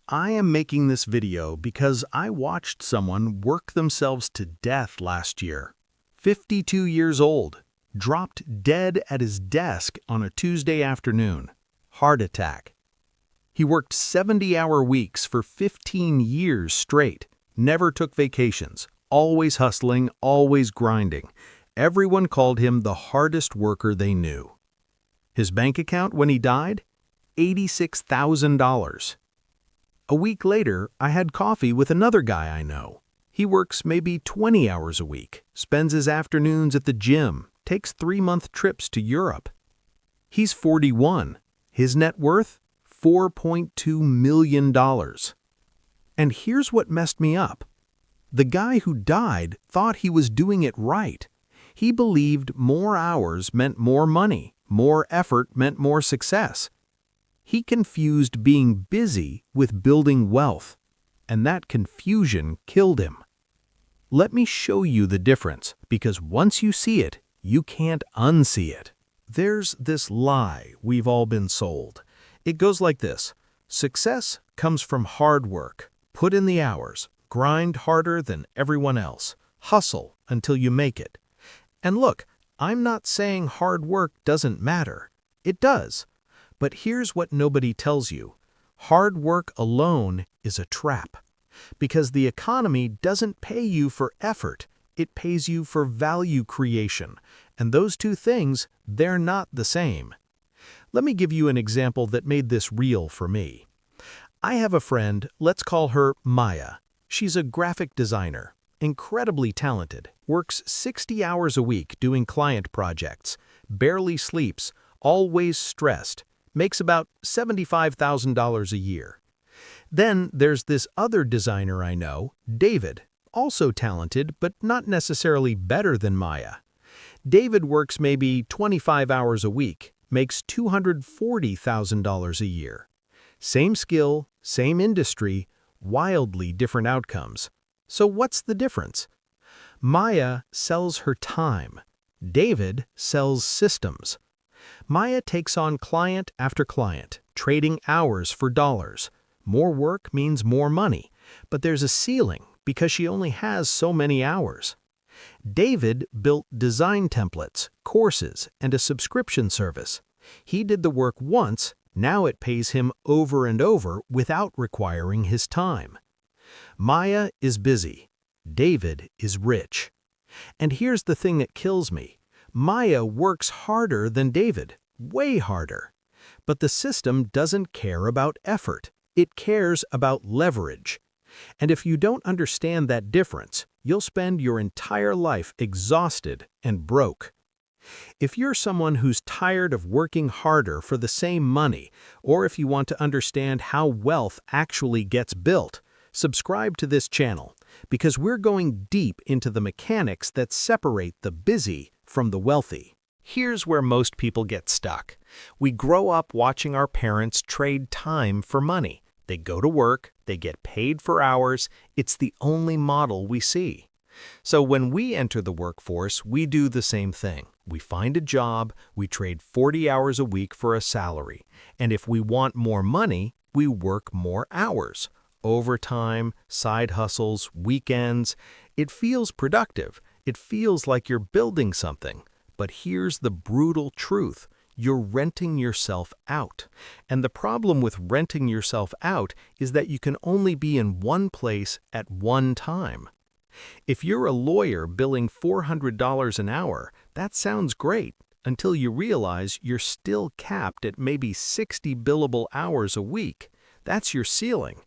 I am making this video because I watched someone work themselves to death last year. 52 years old, dropped dead at his desk on a Tuesday afternoon. Heart attack. He worked 70-hour weeks for 15 years straight, never took vacations, always hustling, always grinding. Everyone called him the hardest worker they knew. His bank account when he died? $86,000. A week later, I had coffee with another guy I know. He works maybe 20 hours a week, spends his afternoons at the gym, takes 3-month trips to Europe. He's 41. His net worth? $4.2 million. And here's what messed me up. The guy who died thought he was doing it right. He believed more hours meant more money, more effort meant more success. He confused being busy with building wealth, and that confusion killed him. Let me show you the difference, because once you see it, you can't unsee it. There's this lie we've all been sold. It goes like this: success comes from hard work. Put in the hours, grind harder than everyone else, hustle until you make it. And look, I'm not saying hard work doesn't matter. It does. But here's what nobody tells you. Hard work alone is a trap. Because the economy doesn't pay you for effort, it pays you for value creation. And those two things, they're not the same. Let me give you an example that made this real for me. I have a friend, let's call her Maya. She's a graphic designer, incredibly talented, works 60 hours a week doing client projects, barely sleeps, always stressed, makes about $75,000 a year. Then there's this other designer I know, David, also talented but not necessarily better than Maya. David works maybe 25 hours a week, makes $240,000 a year. Same skill, same industry, wildly different outcomes. So what's the difference? Maya sells her time. David sells systems. Maya takes on client after client, trading hours for dollars. More work means more money, but there's a ceiling because she only has so many hours. David built design templates, courses, and a subscription service. He did the work once, now it pays him over and over without requiring his time. Maya is busy. David is rich. And here's the thing that kills me. Maya works harder than David, way harder. But the system doesn't care about effort. It cares about leverage. And if you don't understand that difference, you'll spend your entire life exhausted and broke. If you're someone who's tired of working harder for the same money, or if you want to understand how wealth actually gets built, subscribe to this channel, because we're going deep into the mechanics that separate the busy from the wealthy. Here's where most people get stuck. We grow up watching our parents trade time for money. They go to work, they get paid for hours. It's the only model we see. So when we enter the workforce, we do the same thing. We find a job, we trade 40 hours a week for a salary. And if we want more money, we work more hours. Overtime, side hustles, weekends. It feels productive. It feels like you're building something. But here's the brutal truth. You're renting yourself out. And the problem with renting yourself out is that you can only be in one place at one time. If you're a lawyer billing $400 an hour, that sounds great until you realize you're still capped at maybe 60 billable hours a week. That's your ceiling.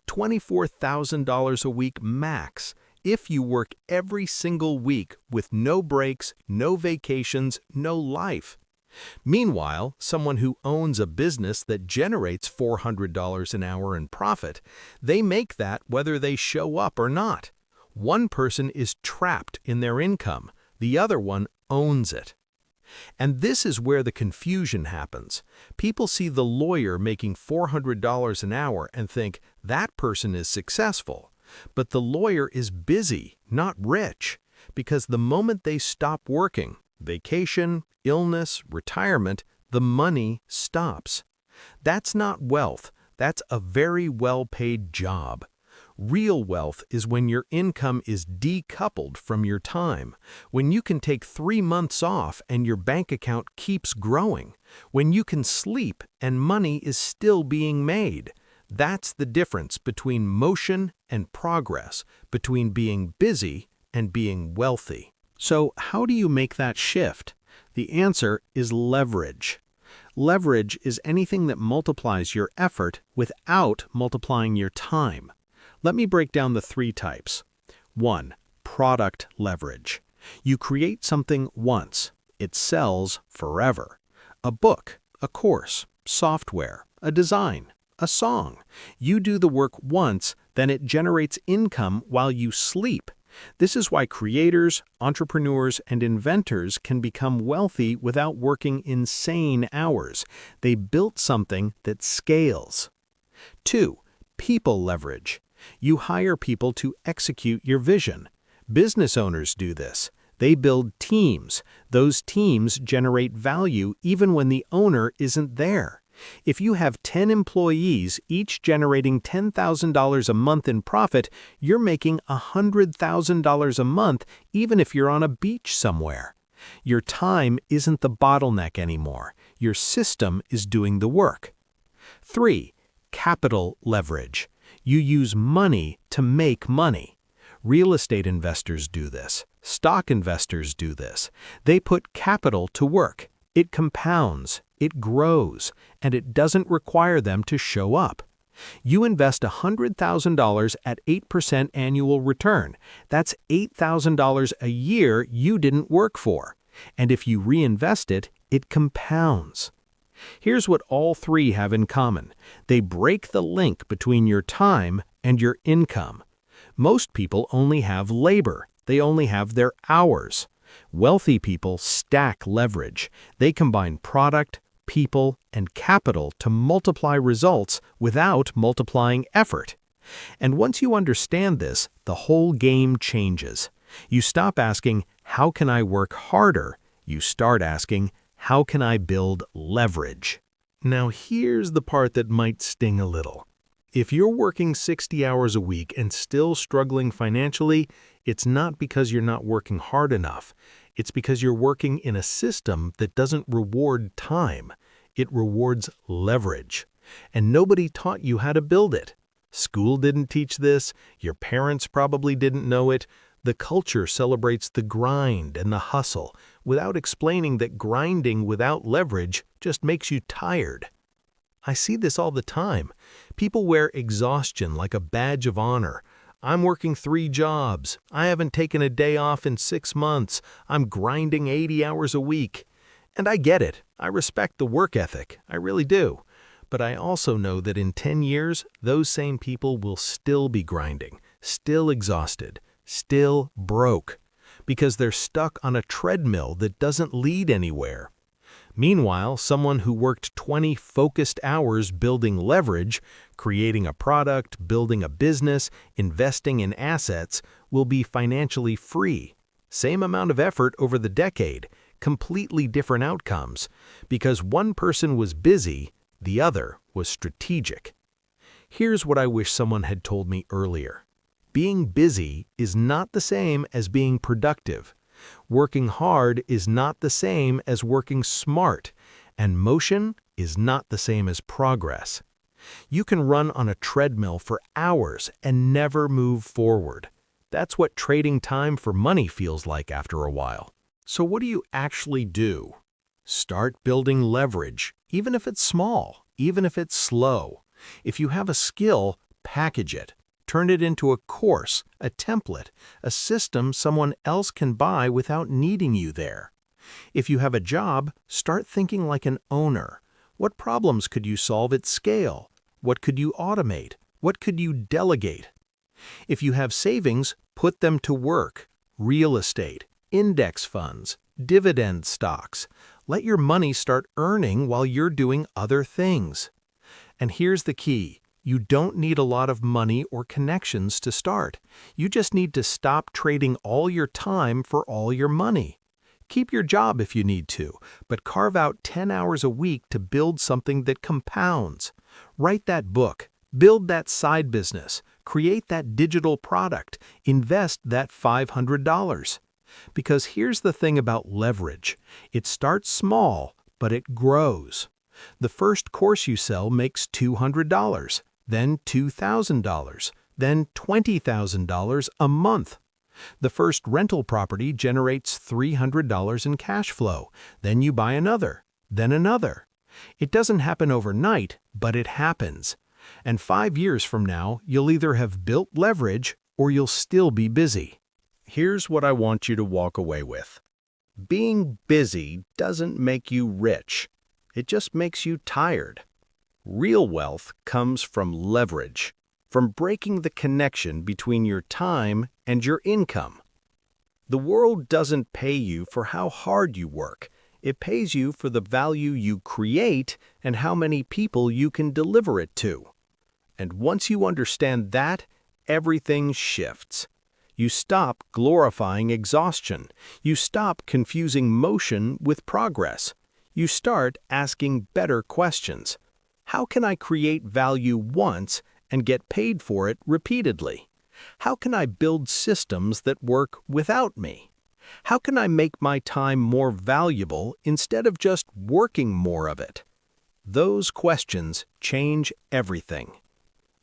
$24,000 a week max if you work every single week with no breaks, no vacations, no life. Meanwhile, someone who owns a business that generates $400 an hour in profit, they make that whether they show up or not. One person is trapped in their income, the other one owns it. And this is where the confusion happens. People see the lawyer making $400 an hour and think that person is successful. But the lawyer is busy, not rich, because the moment they stop working, vacation, illness, retirement, the money stops. That's not wealth, That's a very well-paid job. Real wealth is when your income is decoupled from your time, when you can take 3 months off and your bank account keeps growing, when you can sleep and money is still being made. That's the difference between motion and progress, between being busy and being wealthy. So how do you make that shift? The answer is leverage. Leverage is anything that multiplies your effort without multiplying your time. Let me break down the 3 types. 1. Product leverage. You create something once. It sells forever. A book, a course, software, a design, a song. You do the work once, then it generates income while you sleep. This is why creators, entrepreneurs, and inventors can become wealthy without working insane hours. They built something that scales. 2. People leverage. You hire people to execute your vision. Business owners do this. They build teams. Those teams generate value even when the owner isn't there. If you have 10 employees, each generating $10,000 a month in profit, you're making $100,000 a month even if you're on a beach somewhere. Your time isn't the bottleneck anymore. Your system is doing the work. 3. Capital leverage. You use money to make money. Real estate investors do this. Stock investors do this. They put capital to work. It compounds, it grows, and it doesn't require them to show up. You invest $100,000 at 8% annual return. That's $8,000 a year you didn't work for. And if you reinvest it, it compounds. Here's what all 3 have in common. They break the link between your time and your income. Most people only have labor. They only have their hours. Wealthy people stack leverage. They combine product, people, and capital to multiply results without multiplying effort. And once you understand this, the whole game changes. You stop asking, how can I work harder? You start asking, how can I build leverage? Now here's the part that might sting a little. If you're working 60 hours a week and still struggling financially, it's not because you're not working hard enough. It's because you're working in a system that doesn't reward time. It rewards leverage. And nobody taught you how to build it. School didn't teach this. Your parents probably didn't know it. The culture celebrates the grind and the hustle without explaining that grinding without leverage just makes you tired. I see this all the time. People wear exhaustion like a badge of honor. I'm working 3 jobs. I haven't taken a day off in 6 months. I'm grinding 80 hours a week. And I get it. I respect the work ethic. I really do. But I also know that in 10 years, those same people will still be grinding, still exhausted, still broke, because they're stuck on a treadmill that doesn't lead anywhere. Meanwhile, someone who worked 20 focused hours building leverage, creating a product, building a business, investing in assets, will be financially free. Same amount of effort over the decade, completely different outcomes, because one person was busy, the other was strategic. Here's what I wish someone had told me earlier. Being busy is not the same as being productive. Working hard is not the same as working smart, and motion is not the same as progress. You can run on a treadmill for hours and never move forward. That's what trading time for money feels like after a while. So what do you actually do? Start building leverage, even if it's small, even if it's slow. If you have a skill, package it. Turn it into a course, a template, a system someone else can buy without needing you there. If you have a job, start thinking like an owner. What problems could you solve at scale? What could you automate? What could you delegate? If you have savings, put them to work. Real estate, index funds, dividend stocks. Let your money start earning while you're doing other things. And here's the key. You don't need a lot of money or connections to start. You just need to stop trading all your time for all your money. Keep your job if you need to, but carve out 10 hours a week to build something that compounds. Write that book, build that side business, create that digital product, invest that $500. Because here's the thing about leverage. It starts small, but it grows. The first course you sell makes $200, then $2,000, then $20,000 a month. The first rental property generates $300 in cash flow, then you buy another, then another. It doesn't happen overnight, but it happens. And 5 years from now, you'll either have built leverage or you'll still be busy. Here's what I want you to walk away with. Being busy doesn't make you rich. It just makes you tired. Real wealth comes from leverage, from breaking the connection between your time and your income. The world doesn't pay you for how hard you work. It pays you for the value you create and how many people you can deliver it to. And once you understand that, everything shifts. You stop glorifying exhaustion. You stop confusing motion with progress. You start asking better questions. How can I create value once and get paid for it repeatedly? How can I build systems that work without me? How can I make my time more valuable instead of just working more of it? Those questions change everything.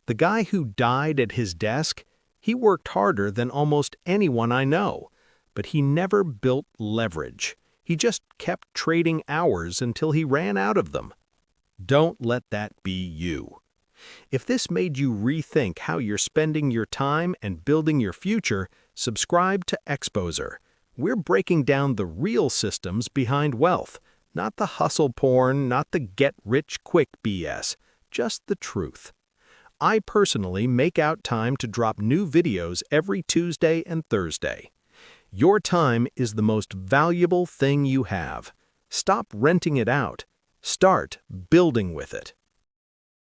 The guy who died at his desk, he worked harder than almost anyone I know, but he never built leverage. He just kept trading hours until he ran out of them. Don't let that be you. If this made you rethink how you're spending your time and building your future, subscribe to Expozer. We're breaking down the real systems behind wealth, not the hustle porn, not the get-rich-quick BS, just the truth. I personally make out time to drop new videos every Tuesday and Thursday. Your time is the most valuable thing you have. Stop renting it out. Start building with it.